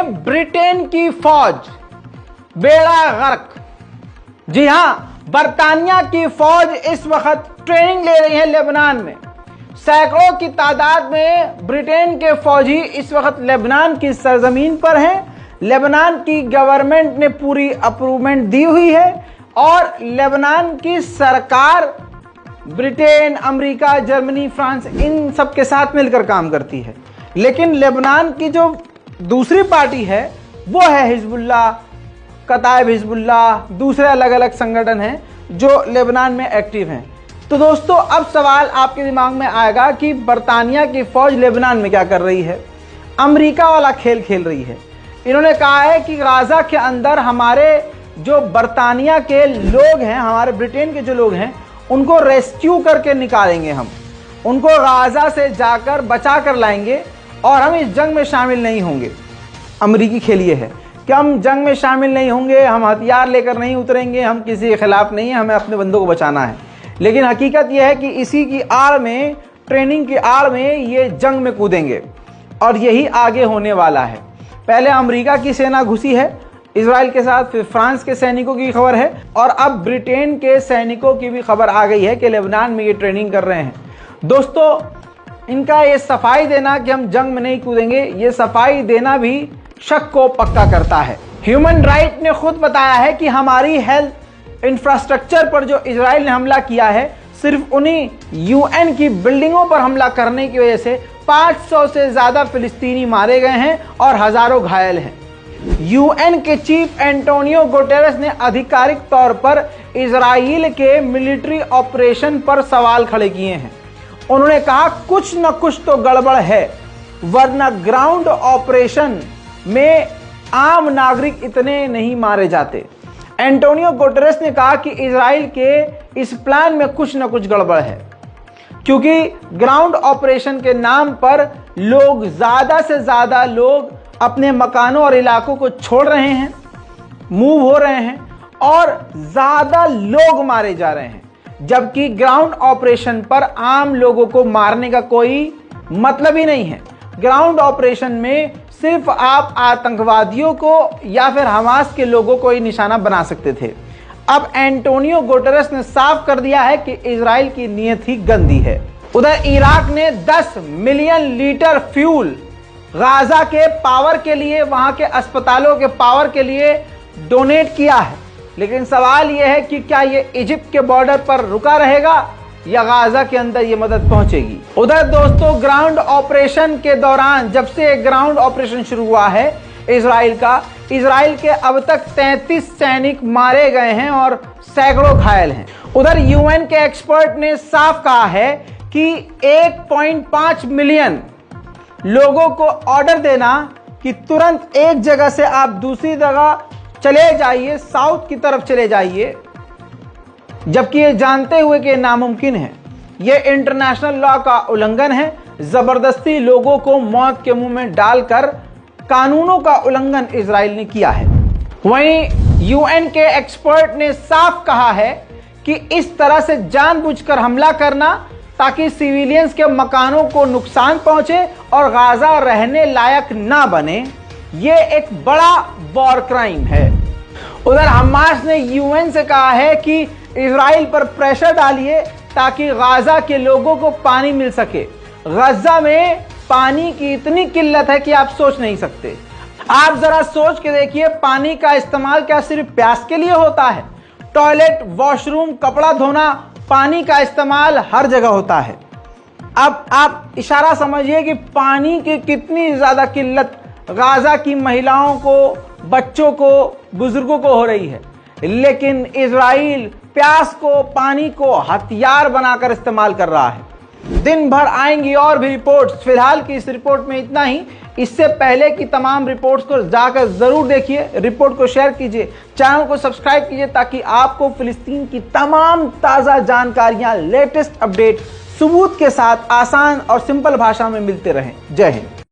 Britain की फौज बेड़ा गर्क। जी हां, बर्तानिया की फौज इस वक्त ट्रेनिंग ले रही है लेबनान में। सैकड़ों की तादाद में ब्रिटेन के फौजी इस वक्त लेबनान की सरजमीन पर हैं। लेबनान की गवर्नमेंट ने पूरी अप्रूवमेंट दी हुई है और लेबनान की सरकार Britain, America, Germany, France in सब के साथ मिलकर काम करती है। लेकिन लेबनान की जो दूसरी पार्टी है वो है हिजबुल्लाह, कताइब हिजबुल्लाह, दूसरे अलग अलग संगठन हैं जो लेबनान में एक्टिव हैं। तो दोस्तों, अब सवाल आपके दिमाग में आएगा कि बर्तानिया की फौज लेबनान में क्या कर रही है। अमेरिका वाला खेल खेल रही है। इन्होंने कहा है कि गाजा के अंदर हमारे जो बर्तानिया के लोग हैं, हमारे ब्रिटेन के जो लोग हैं, उनको रेस्क्यू करके निकालेंगे। हम उनको गाजा से जाकर बचा कर लाएंगे और हम इस जंग में शामिल नहीं होंगे। अमेरिकी खेल ये है कि हम जंग में शामिल नहीं होंगे, हम हथियार लेकर नहीं उतरेंगे, हम किसी के खिलाफ नहीं है, हमें अपने बंदों को बचाना है। लेकिन हकीकत यह है कि इसी की आड़ में, ट्रेनिंग की आड़ में ये जंग में कूदेंगे और यही आगे होने वाला है। पहले अमेरिका की सेना घुसी है इजराइल के साथ, फिर फ्रांस के सैनिकों की खबर है और अब ब्रिटेन के सैनिकों की भी खबर आ गई है कि लेबनान में ये ट्रेनिंग कर रहे हैं। दोस्तों, इनका ये सफाई देना कि हम जंग में नहीं कूदेंगे, ये सफाई देना भी शक को पक्का करता है। ह्यूमन राइट ने खुद बताया है कि हमारी हेल्थ इंफ्रास्ट्रक्चर पर जो इजराइल ने हमला किया है, सिर्फ उन्हीं यूएन की बिल्डिंगों पर हमला करने की वजह से 500 से ज्यादा फिलिस्तीनी मारे गए हैं और हजारों घायल हैं। यूएन के चीफ एंटोनियो गुटेरेस ने आधिकारिक तौर पर इजराइल के मिलिट्री ऑपरेशन पर सवाल खड़े किए हैं। उन्होंने कहा कुछ न कुछ तो गड़बड़ है, वरना ग्राउंड ऑपरेशन में आम नागरिक इतने नहीं मारे जाते। एंटोनियो गुटेरेस ने कहा कि इजराइल के इस प्लान में कुछ न कुछ गड़बड़ है, क्योंकि ग्राउंड ऑपरेशन के नाम पर लोग, ज्यादा से ज्यादा लोग अपने मकानों और इलाकों को छोड़ रहे हैं, मूव हो रहे हैं और ज्यादा लोग मारे जा रहे हैं, जबकि ग्राउंड ऑपरेशन पर आम लोगों को मारने का कोई मतलब ही नहीं है। ग्राउंड ऑपरेशन में सिर्फ आप आतंकवादियों को या फिर हमास के लोगों को ही निशाना बना सकते थे। अब एंटोनियो गुटेरेस ने साफ कर दिया है कि इजराइल की नीयत ही गंदी है। उधर इराक ने 10 मिलियन लीटर फ्यूल गाजा के पावर के लिए, वहां के अस्पतालों के पावर के लिए डोनेट किया है। लेकिन सवाल यह है कि क्या यह इजिप्ट के बॉर्डर पर रुका रहेगा या गाजा के अंदर यह मदद पहुंचेगी। उधर दोस्तों, ग्राउंड ऑपरेशन के दौरान, जब से ग्राउंड ऑपरेशन शुरू हुआ है इजराइल के अब तक 33 सैनिक मारे गए हैं और सैकड़ों घायल हैं। उधर यूएन के एक्सपर्ट ने साफ कहा है कि 1.5 मिलियन लोगों को ऑर्डर देना कि तुरंत एक जगह से आप दूसरी जगह चले जाइए, साउथ की तरफ चले जाइए, जबकि ये जानते हुए कि नामुमकिन है। ये इंटरनेशनल लॉ का उल्लंघन है। जबरदस्ती लोगों को मौत के मुंह में डालकर कानूनों का उल्लंघन इजराइल ने किया है। वहीं यूएन के एक्सपर्ट ने साफ कहा है कि इस तरह से जानबूझकर हमला करना ताकि सिविलियंस के मकानों को नुकसान पहुंचे और गाजा रहने लायक ना बने, ये एक बड़ा वॉर क्राइम है। उधर हमास ने यूएन से कहा है कि इजराइल पर प्रेशर डालिए ताकि गाजा के लोगों को पानी मिल सके। गाजा में पानी की इतनी किल्लत है कि आप सोच नहीं सकते। आप जरा सोच के देखिए, पानी का इस्तेमाल क्या सिर्फ प्यास के लिए होता है? टॉयलेट, वॉशरूम, कपड़ा धोना, पानी का इस्तेमाल हर जगह होता है। अब आप इशारा समझिए कि पानी की कितनी ज्यादा किल्लत गाजा की महिलाओं को, बच्चों को, बुजुर्गों को हो रही है। लेकिन इजराइल प्यास को, पानी को हथियार बनाकर इस्तेमाल कर रहा है। दिन भर आएंगी और भी रिपोर्ट्स। फिलहाल की इस रिपोर्ट में इतना ही। इससे पहले की तमाम रिपोर्ट्स को जाकर जरूर देखिए, रिपोर्ट को शेयर कीजिए, चैनल को सब्सक्राइब कीजिए ताकि आपको फिलिस्तीन की तमाम ताज़ा जानकारियां, लेटेस्ट अपडेट सबूत के साथ आसान और सिंपल भाषा में मिलते रहें। जय हिंद।